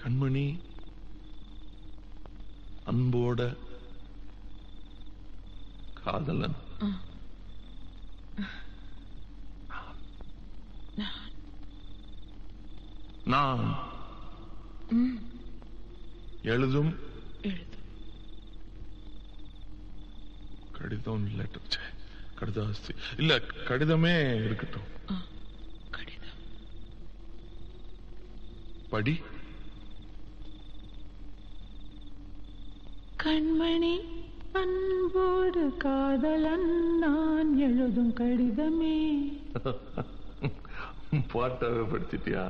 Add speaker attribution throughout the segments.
Speaker 1: கண்மணி அன்போட காதலன் நான் எழுதும் கடிதம் லெட்டர் கடிதாஸ்தி இல்ல கடிதமே இருக்கட்டும்.
Speaker 2: கடிதம்
Speaker 1: படி.
Speaker 2: கண்மணி அன்போடு காதலன் நான் எழுதும் கடிதமே.
Speaker 1: பாட்டாவே படிச்சிட்டியா?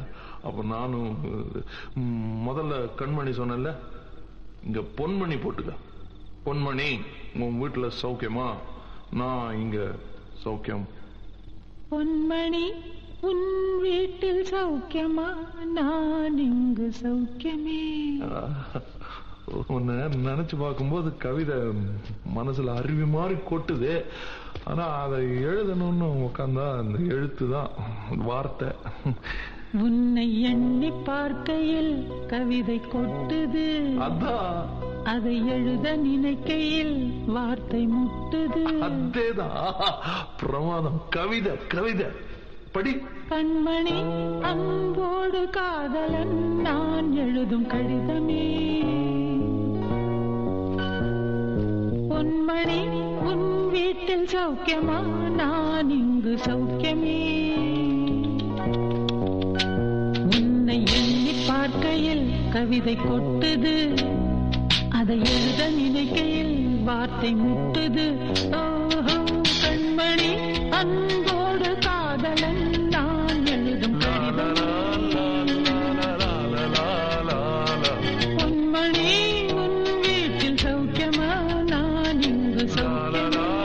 Speaker 1: அப்ப நானும் முதல்ல கண்மணி சொன்னல, இங்க பொன்மணி போட்டுக்க. பொன்மணி, உன் வீட்டுல சௌக்கியமா? நான் இங்க சௌக்கியம்.
Speaker 2: பொன்மணி, உன் வீட்டில் சௌக்கியமா? நான் இங்கு சௌக்கியமே.
Speaker 1: உன்னை நினைச்சு பார்க்கும்போது கவிதை மனசுல அருவி மாதிரி கொட்டுது. ஆனா அதை எழுதணும்னு உட்கார்ந்தா அந்த எழுத்துதான் வார்த்தை.
Speaker 2: உன்னை எண்ணி பார்க்கையில் கவிதை கொட்டுது,
Speaker 1: அதான்
Speaker 2: அதை எழுத நினைக்கையில் வார்த்தை முட்டுது.
Speaker 1: அதேதான் பிரமாதம். கவிதை கவிதை படி.
Speaker 2: கண்மணி அன்போடு காதலன் நான் எழுதும் கடிதமே. பொன்மணி, உன் வீட்டில் சௌக்கியமா? நான் இங்கு சௌக்கியமே. உன்னை எண்ணி பார்க்கையில் கவிதை கொட்டுது, அதை எழுத நினைக்கையில் வார்த்தை முட்டுது. ஓஹோ கண்மணி அன்போடு காதலன் நான் எழுதும் கடிதமே. பொன்மணி, உன் வீட்டில் சௌக்கியமா? நான் இங்கு சௌக்கியமே.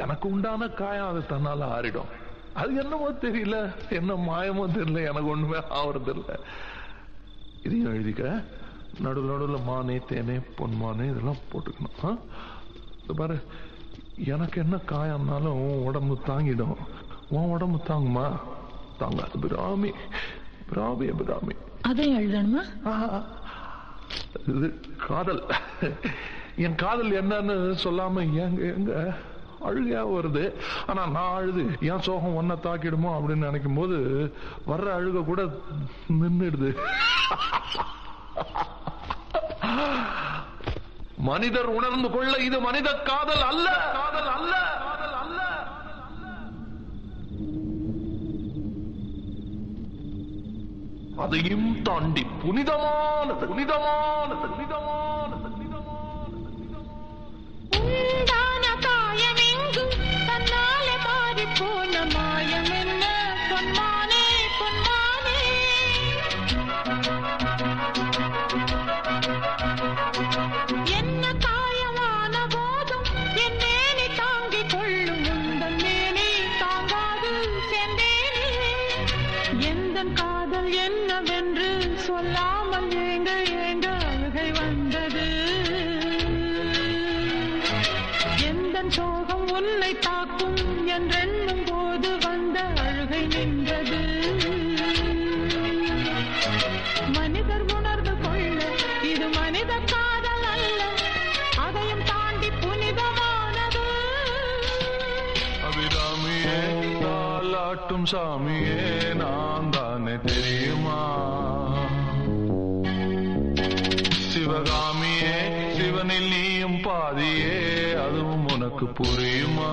Speaker 1: எனக்கு உண்டான காயம் அது தன்னால ஆறிடும். அது என்னமோ தெரியல, என்ன மாயமோ தெரியல, எனக்கு ஒண்ணுமே ஆவறது இல்லை. இதையும் எழுதிக்க. நடுவில் நடுவில் மானே தேனே பொன்மானே இதெல்லாம் போட்டுக்கணும். பாரு, எனக்கு என்ன காயம்னாலும் உன் உடம்பு தாங்கிடும். உன் உடம்பு தாங்குமா? தாங்காது. பிராமி பிராமி பிராமி.
Speaker 2: அதை எழுதணுமா?
Speaker 1: இது காதல். என் காதல் என்னன்னு சொல்லாம எங்க எங்க அழுகையா வருது. ஆனா நான் அழுது என் சோகம் ஒன்ன தாக்கிடுமோ அப்படின்னு நினைக்கும் போது வர்ற அழுக கூட நின்றுடுது. மனிதர் உணர்ந்து கொள்ள இது மனித காதல் அல்ல, காதல் அல்ல, காதல் அல்ல. அதையும் தாண்டி புனிதமானது, புனிதமானது, புனிதமானது.
Speaker 2: உண்டான காயம் எங்கும் தன்னாலே மாறி போன மாயம் என்ன? பொன்மானே பொன்மானே, என்ன காயமான போதும் என் மேனி தாங்கிக் கொள்ளும் உந்தன் மேனி தாங்காது சென்றேனே. எந்தன் காதல் என்னவென்று சொல்லாமல் ஏங்க ஏங்க அழுகை வந்தது. சோகம் உன்னை தாக்கும் என்றெண்ணும் போது வந்த அழுகை நின்றது. மனிதர் உணர்ந்து கொள்ள இது மனித காதல் அல்ல, அதையும் தாண்டி புனிதமானது.
Speaker 1: அபிராமியே தாலாட்டும் சாமியே நான் தானே தெரியுமா? சிவகாமியே சிவனில் நீயும் பாதியே அதுவும் உனக்கு புரியுமா?